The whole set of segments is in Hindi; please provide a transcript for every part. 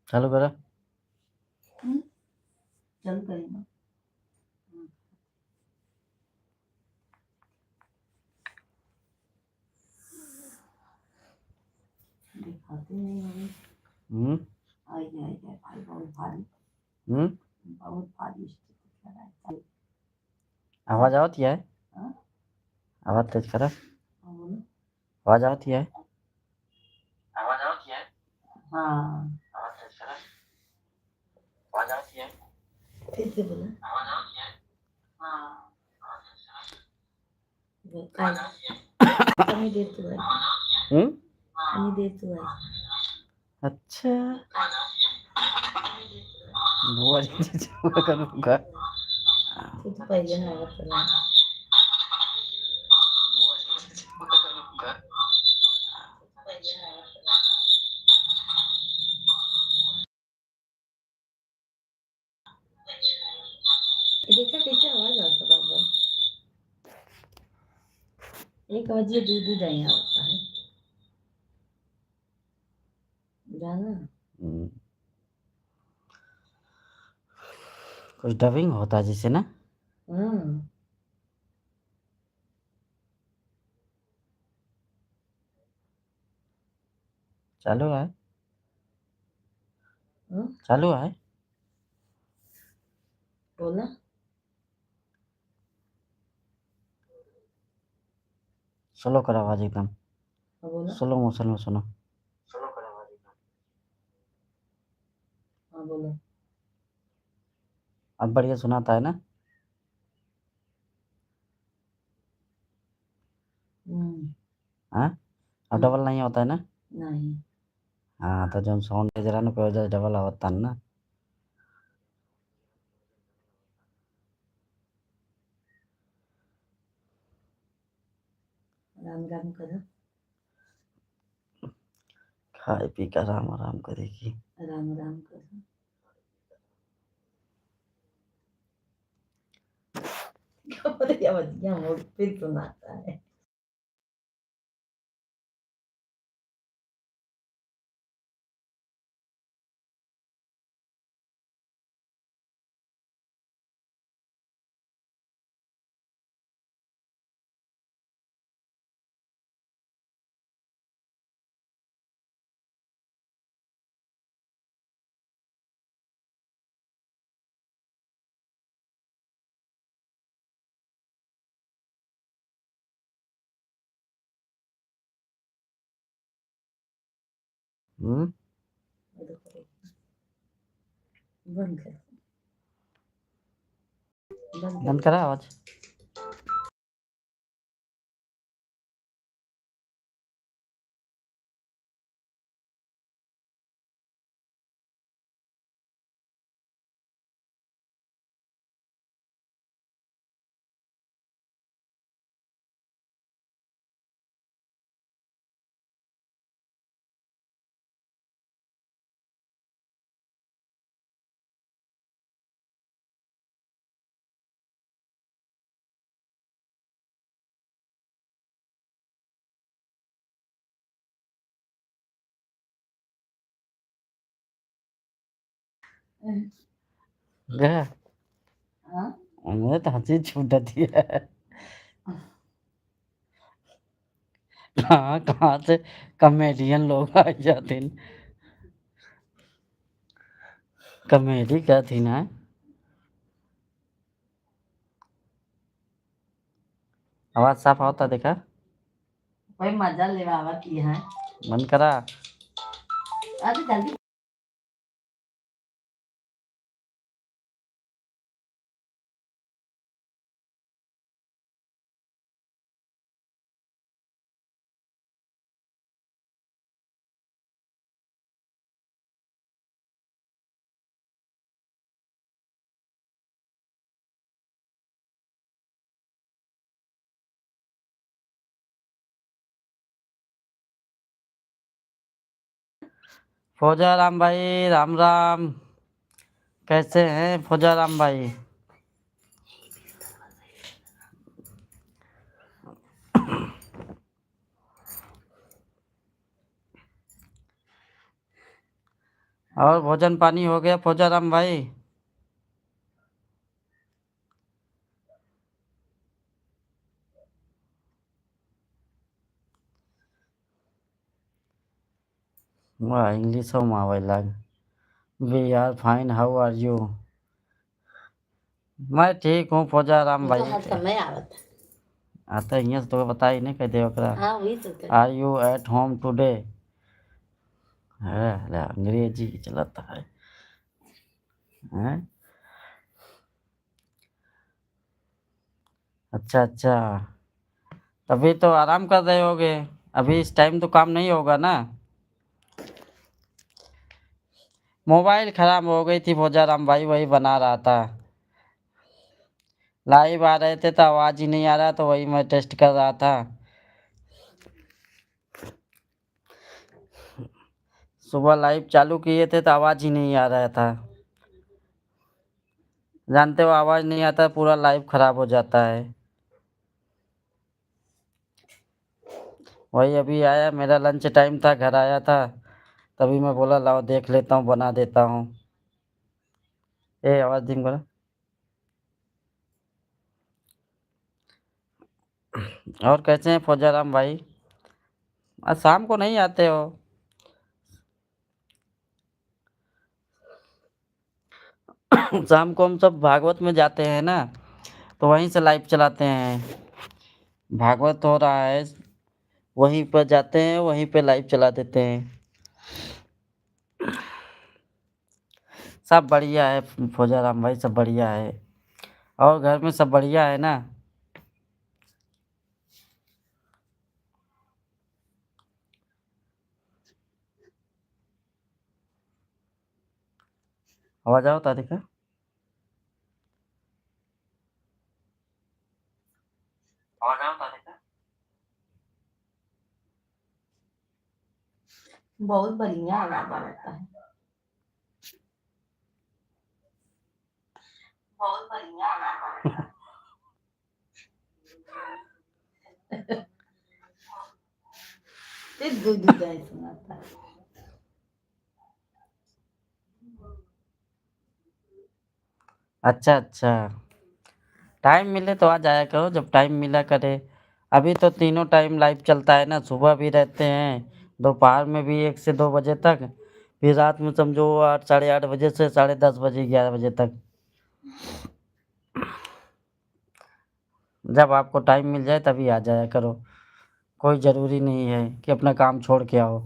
चालू करा। चालू करेंगे। दिखाते नहीं हमें। आई भाई बहुत भारी। बहुत भारी आवाज आती है? आवाज तेज करा। आवाज आती है? आवाज आती है? हाँ आवाज तेज करा। आवाज आती है? फिर से बोला। आवाज आती है? हाँ आवाज आती है? कमी देर तो है। कमी देर तो है। अच्छा बुआ जी से करूँगा। तू तो पहले ना बता। देखा कैसे आवाज आता बाबा। एक बजे दूध नहीं आता है जाना। कुछ डबिंग होता है जिसे ना। चालू है। चालू है। बोला स्लो कर आवाज एकदम। बोला स्लो मोशन में सुनो। हाँ बोलो। अब बढ़िया सुनाता है ना। हाँ अब डबल नहीं होता है ना। नहीं हाँ तो जो साउंड दे रहा ना कोई वजह डबल होता है ना। राम राम करो। खाए पी कर राम आराम करेगी। राम राम करो। बढ़िया मूड फिर सुनाता है। बंद कर। बंद करा आवाज। गया मुझे तो हंसी छूट जाती है। कहाँ से कॉमेडियन लोग आ जाते हैं। कॉमेडी क्या थी ना। आवाज साफ होता देखा। कोई मजा ले बाबा की है। बंद करा। अरे जल्दी फौजा राम भाई राम राम। कैसे हैं फौजा राम भाई? और भोजन पानी हो गया फौजा राम भाई? वाह, इंग्लिश हो मावे लाग। We are fine, how are you? मैं ठीक हूँ फौजा राम वो भाई। तो हर समय आवत है। आता हियाँ से तो बता ही नहीं कहते ओकरा। हाँ वही तो कर। Are you at home today? है ले, अंग्रेजी चलता है हैं? अच्छा अच्छा, तभी तो आराम कर रहे होगे। अभी इस टाइम तो काम नहीं होगा ना। मोबाइल खराब हो गई थी फौजा राम भाई, वही बना रहा था। लाइव आ रहे थे तो आवाज ही नहीं आ रहा, तो वही मैं टेस्ट कर रहा था। सुबह लाइव चालू किए थे तो आवाज ही नहीं आ रहा था। जानते हो, आवाज नहीं आता पूरा लाइव खराब हो जाता है। वही अभी आया, मेरा लंच टाइम था, घर आया था, तभी मैं बोला लाओ देख लेता हूँ, बना देता हूँ। ए आवाज दिन बोला। और कैसे हैं फौजा राम भाई? आज शाम को नहीं आते हो? शाम को हम सब भागवत में जाते हैं ना, तो वहीं से लाइव चलाते हैं। भागवत हो रहा है, वहीं पर जाते हैं, वहीं पे लाइव चला देते हैं। सब बढ़िया है फौजा राम भाई, सब बढ़िया है। और घर में सब बढ़िया है ना? आवाज आओ तारिका। आवाज आओ तारिका। बहुत बढ़िया आवाज आता है। बहुत बढ़िया आवाज आता है। दूध दही सुनाता है। अच्छा अच्छा, टाइम मिले तो आ जाया करो, जब टाइम मिला करे। अभी तो तीनों टाइम लाइव चलता है ना, सुबह भी रहते हैं, दोपहर में भी 1 से 2 बजे तक, फिर रात में समझो 8 साढ़े 8 बजे से 10:30 बजे 11 बजे तक। जब आपको टाइम मिल जाए तभी आ जाया करो, कोई ज़रूरी नहीं है कि अपना काम छोड़ के आओ।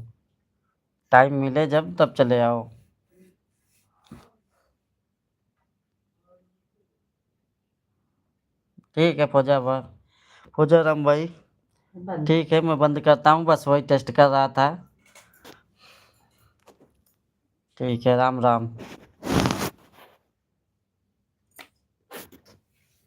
टाइम मिले जब तब चले आओ। ठीक है फौजा राम भाई, बंद। ठीक है, मैं बंद करता हूँ, बस वही टेस्ट कर रहा था। ठीक है, राम राम।